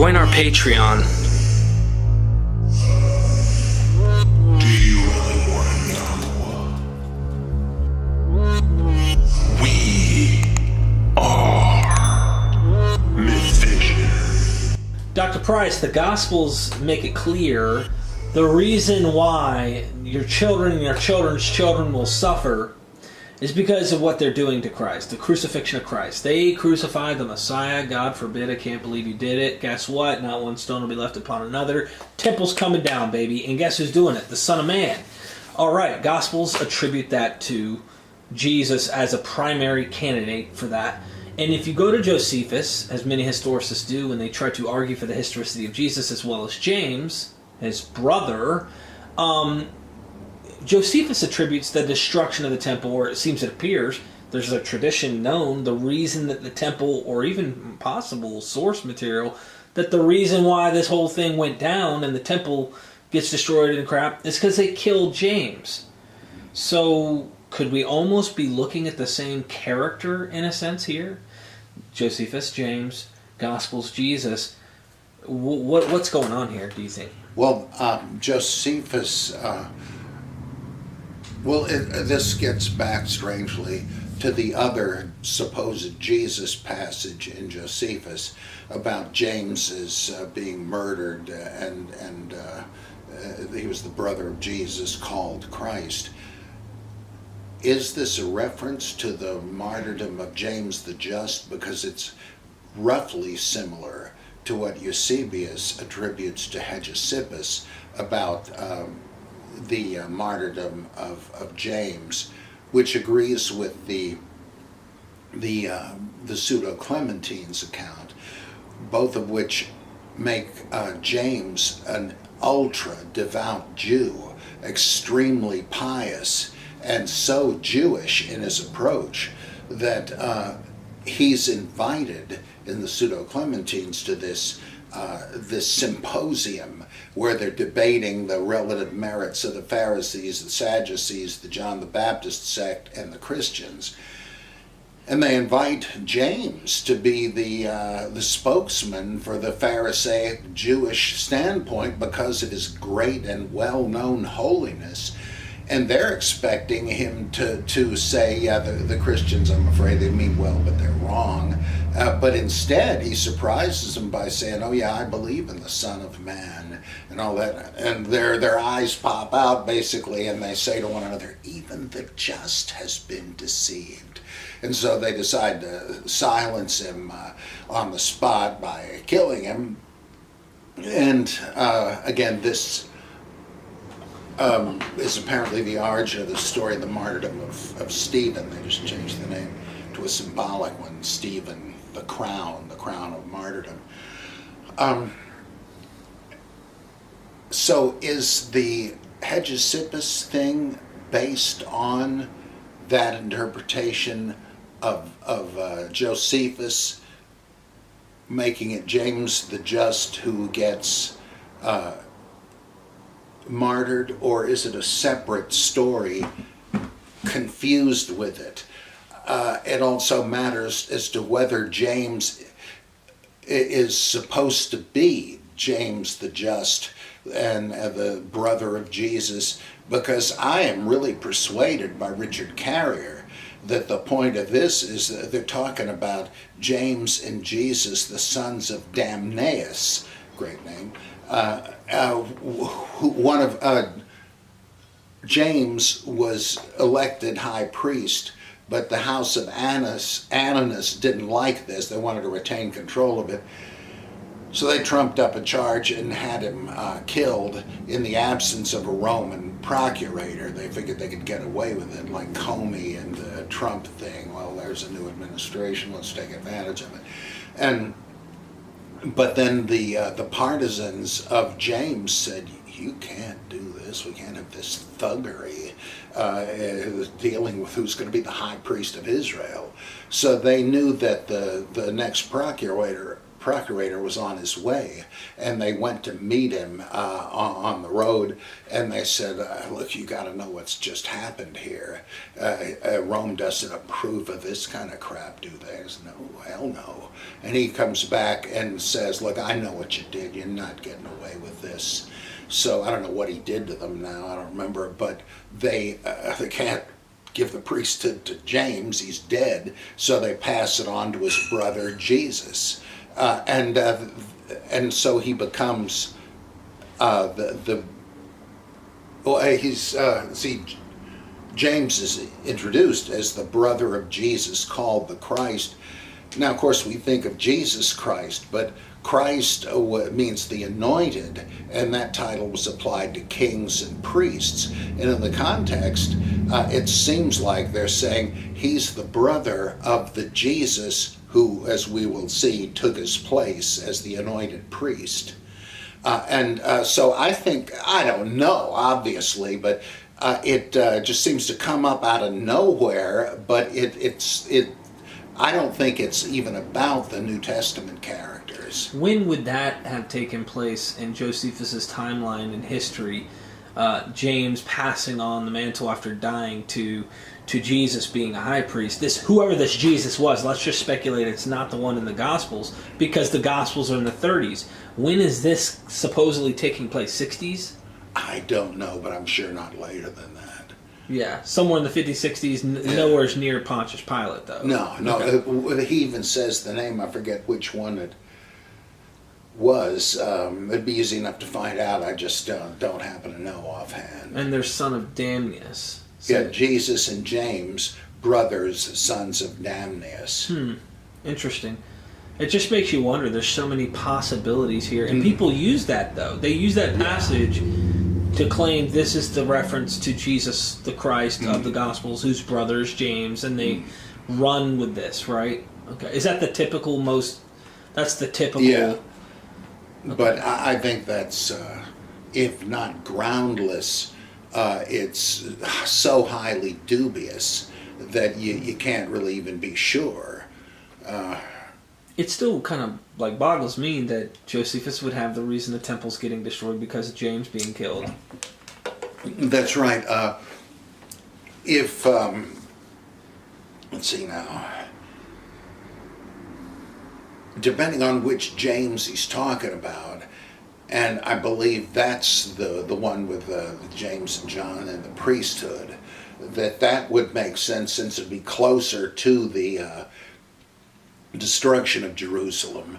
Join our Patreon. Do you really want to know? We are Mythvision. Dr. Price, the Gospels make it clear the reason why your children and your children's children will suffer is because of what they're doing to Christ, the crucifixion of Christ. They crucified the Messiah. God forbid, I can't believe you did it. Guess what? Not one stone will be left upon another. Temple's coming down, baby. And guess who's doing it? The Son of Man. All right, Gospels attribute that to Jesus as a primary candidate for that. And if you go to Josephus, as many historicists do, when they try to argue for the historicity of Jesus as well as James, his brother, Josephus attributes the destruction of the temple, or it seems it appears, there's a tradition known, the reason that the temple, or even possible source material, that the reason why this whole thing went down and the temple gets destroyed and crap is because they killed James. So could we almost be looking at the same character in a sense here? Josephus, James, Gospels, Jesus. What's going on here, do you think? Well, Josephus... this gets back strangely to the other supposed Jesus passage in Josephus about James's being murdered and he was the brother of Jesus called Christ. Is this a reference to the martyrdom of James the Just? Because it's roughly similar to what Eusebius attributes to Hegesippus about the martyrdom of James, which agrees with the Pseudo-Clementines account, both of which make James an ultra-devout Jew, extremely pious, and so Jewish in his approach that he's invited in the Pseudo-Clementines to this symposium where they're debating the relative merits of the Pharisees, the Sadducees, the John the Baptist sect, and the Christians. And they invite James to be the spokesman for the Pharisaic Jewish standpoint because of his great and well-known holiness. And they're expecting him to say, yeah, the Christians, I'm afraid they mean well, but they're wrong. But instead, he surprises them by saying, oh yeah, I believe in the Son of Man, and all that. And their eyes pop out, basically, and they say to one another, even the just has been deceived. And so they decide to silence him on the spot by killing him. And again, this is apparently the origin of the story of the martyrdom of Stephen. They just changed the name to a symbolic one, Stephen, the crown of martyrdom. So is the Hegesippus thing based on that interpretation of Josephus, making it James the Just who gets martyred, or is it a separate story confused with it? It also matters as to whether James is supposed to be James the Just and the brother of Jesus, because I am really persuaded by Richard Carrier that the point of this is that they're talking about James and Jesus, the sons of Damnaeus, great name. One of James was elected high priest, but the house of Ananus didn't like this. They wanted to retain control of it. So they trumped up a charge and had him killed in the absence of a Roman procurator. They figured they could get away with it, like Comey and the Trump thing. Well, there's a new administration, let's take advantage of it. But then the partisans of James said, you can't do this, we can't have this thuggery dealing with who's going to be the high priest of Israel. So they knew that the next procurator procurator was on his way, and they went to meet him on the road, and they said, look, you got to know what's just happened here. Rome doesn't approve of this kind of crap, do they? I said, no, hell no. And he comes back and says, look, I know what you did. You're not getting away with this. So I don't know what he did to them now. I don't remember, but they can't give the priesthood to James. He's dead. So they pass it on to his brother Jesus, and so he becomes James is introduced as the brother of Jesus, called the Christ. Now, of course, we think of Jesus Christ, but Christ means the anointed, and that title was applied to kings and priests. And in the context, it seems like they're saying he's the brother of the Jesus who, as we will see, took his place as the anointed priest. So I think, I don't know, obviously, but it just seems to come up out of nowhere, but I don't think it's even about the New Testament characters. When would that have taken place in Josephus's timeline in history? James passing on the mantle after dying to Jesus being a high priest. Whoever this Jesus was, let's just speculate it's not the one in the Gospels, because the Gospels are in the 30s. When is this supposedly taking place? 60s? I don't know, but I'm sure not later than that. Yeah, somewhere in the 50s, 60s, nowhere near Pontius Pilate, though. No. Okay. He even says the name, I forget which one it was. It'd be easy enough to find out, I just don't happen to know offhand. And they're son of Damnius. So. Yeah, Jesus and James, brothers, sons of Damnius. Interesting. It just makes you wonder, there's so many possibilities here. And people use that, though. They use that passage to claim this is the reference to Jesus, the Christ of the Gospels, whose brother is James, and they run with this, right? Okay. Is that the typical that's the typical... Yeah. Okay. But I think that's, if not groundless, it's so highly dubious that you can't really even be sure. It still kind of boggles me that Josephus would have the reason the temple's getting destroyed because of James being killed. That's right. If let's see now, depending on which James he's talking about, and I believe that's the one with James and John and the priesthood, that would make sense, since it'd be closer to the destruction of Jerusalem.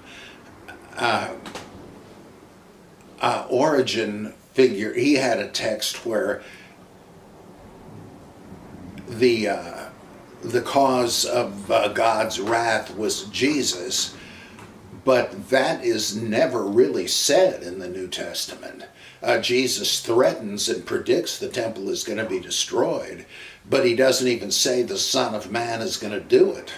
Origen figure, he had a text where the cause of God's wrath was Jesus, but that is never really said in the New Testament. Jesus threatens and predicts the temple is going to be destroyed, but he doesn't even say the Son of Man is going to do it.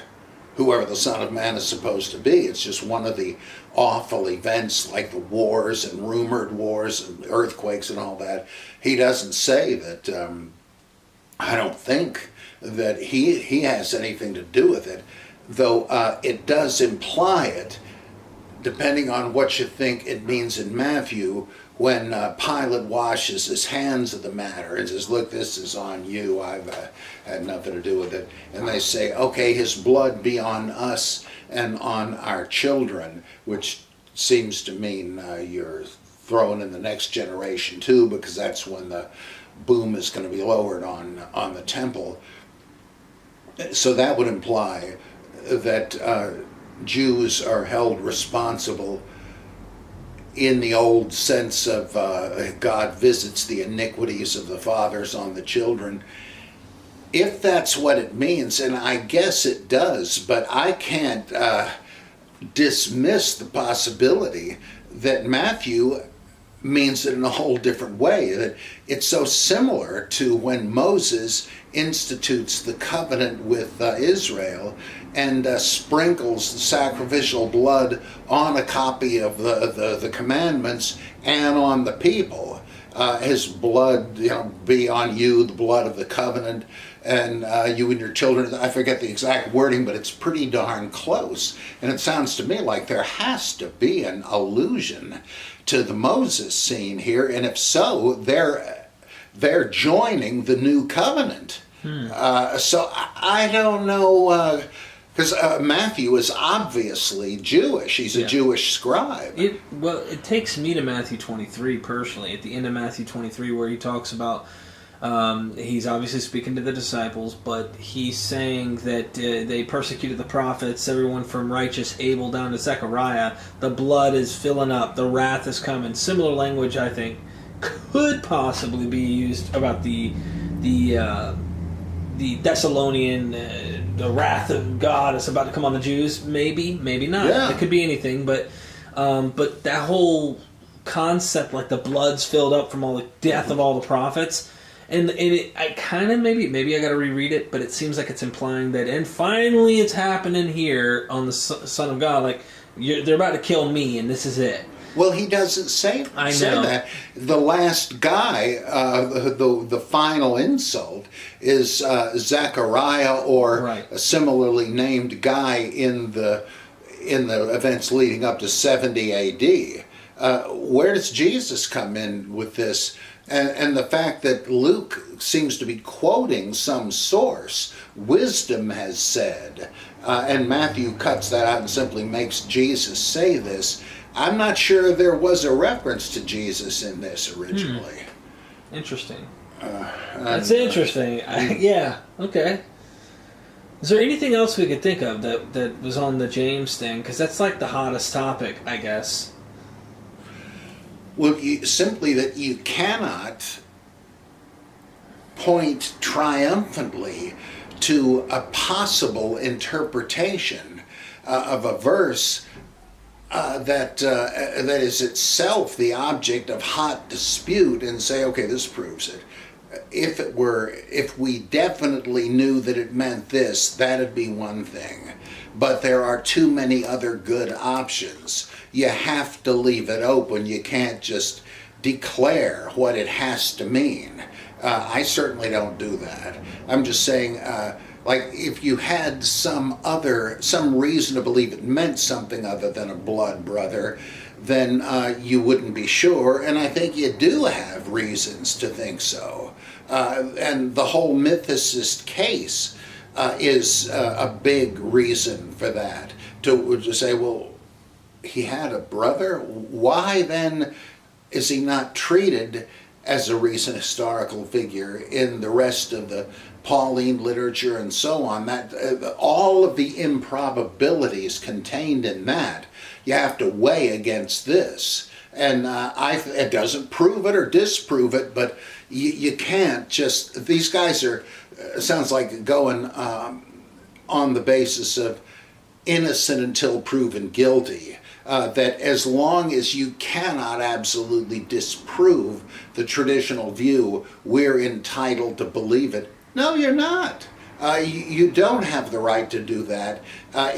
Whoever the Son of Man is supposed to be. It's just one of the awful events like the wars and rumored wars and earthquakes and all that. He doesn't say that, I don't think that he has anything to do with it, though it does imply it, depending on what you think it means in Matthew, when Pilate washes his hands of the matter and says, look, this is on you, I've had nothing to do with it. And they say, okay, his blood be on us and on our children, which seems to mean you're thrown in the next generation too, because that's when the boom is going to be lowered on the temple. So that would imply that Jews are held responsible in the old sense of God visits the iniquities of the fathers on the children. If that's what it means, and I guess it does, but I can't dismiss the possibility that Matthew means it in a whole different way, that it's so similar to when Moses institutes the covenant with Israel and sprinkles the sacrificial blood on a copy of the commandments and on the people. his blood, be on you, the blood of the covenant, and you and your children. I forget the exact wording, but it's pretty darn close. And it sounds to me like there has to be an allusion to the Moses scene here, and if so, they're joining the new covenant. So I don't know, because Matthew is obviously Jewish. He's a Jewish scribe. It takes me to Matthew 23 personally. At the end of Matthew 23, where he talks about, he's obviously speaking to the disciples, but he's saying that they persecuted the prophets, everyone from righteous Abel down to Zechariah. The blood is filling up. The wrath is coming. Similar language, I think, could possibly be used about the Thessalonian, the wrath of God is about to come on the Jews. Maybe not. Yeah. It could be anything, but that whole concept, like the blood's filled up from all the death of all the prophets, and I kind of maybe I got to reread it, but it seems like it's implying that, and finally it's happening here on the Son of God, like they're about to kill me, and this is it. Well, he doesn't say that. The last guy, the final insult, is Zechariah, or a similarly named guy in the events leading up to 70 A.D. Where does Jesus come in with this? And the fact that Luke seems to be quoting some source, wisdom has said, and Matthew cuts that out and simply makes Jesus say this. I'm not sure there was a reference to Jesus in this originally. Interesting. That's interesting. Yeah, okay. Is there anything else we could think of that was on the James thing? Because that's like the hottest topic, I guess. Well, simply that you cannot point triumphantly to a possible interpretation of a verse that is itself the object of hot dispute, and say, okay, this proves it. If we definitely knew that it meant this, that'd be one thing. But there are too many other good options. You have to leave it open. You can't just declare what it has to mean. I certainly don't do that. I'm just saying, like, if you had some reason to believe it meant something other than a blood brother, then you wouldn't be sure, and I think you do have reasons to think so. And the whole mythicist case is a big reason for that. To say, well, he had a brother? Why then is he not treated as a recent historical figure in the rest of the Pauline literature and so on? That all of the improbabilities contained in that, you have to weigh against this. And it doesn't prove it or disprove it, but you can't just, these guys are, sounds like going on the basis of innocent until proven guilty. That as long as you cannot absolutely disprove the traditional view, we're entitled to believe it. No, you're not. You don't have the right to do that.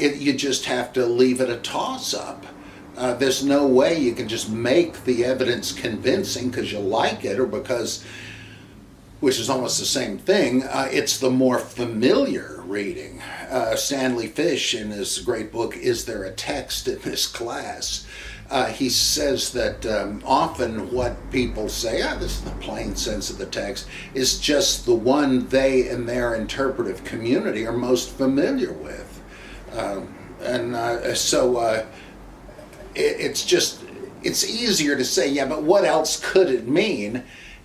You just have to leave it a toss-up. There's no way you can just make the evidence convincing because you like it, or because, which is almost the same thing, it's the more familiar reading. Stanley Fish, in his great book, Is There a Text in This Class? He says that often what people say, this is the plain sense of the text, is just the one they and their interpretive community are most familiar with. It's easier to say, yeah, but what else could it mean,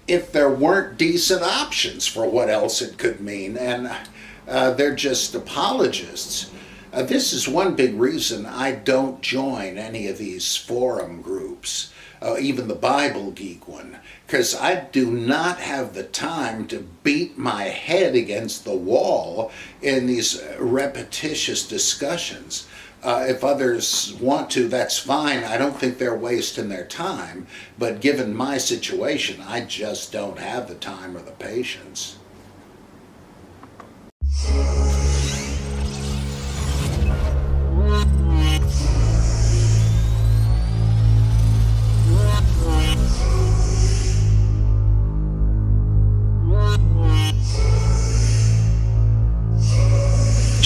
if there weren't decent options for what else it could mean? And they're just apologists. This is one big reason I don't join any of these forum groups, even the Bible Geek one, because I do not have the time to beat my head against the wall in these repetitious discussions. If others want to, that's fine. I don't think they're wasting their time, but given my situation, I just don't have the time or the patience.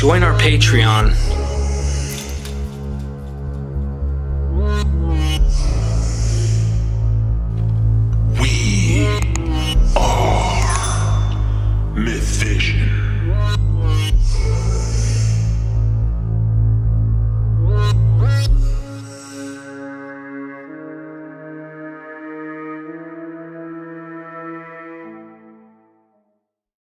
join our Patreon. We are Myth Vision.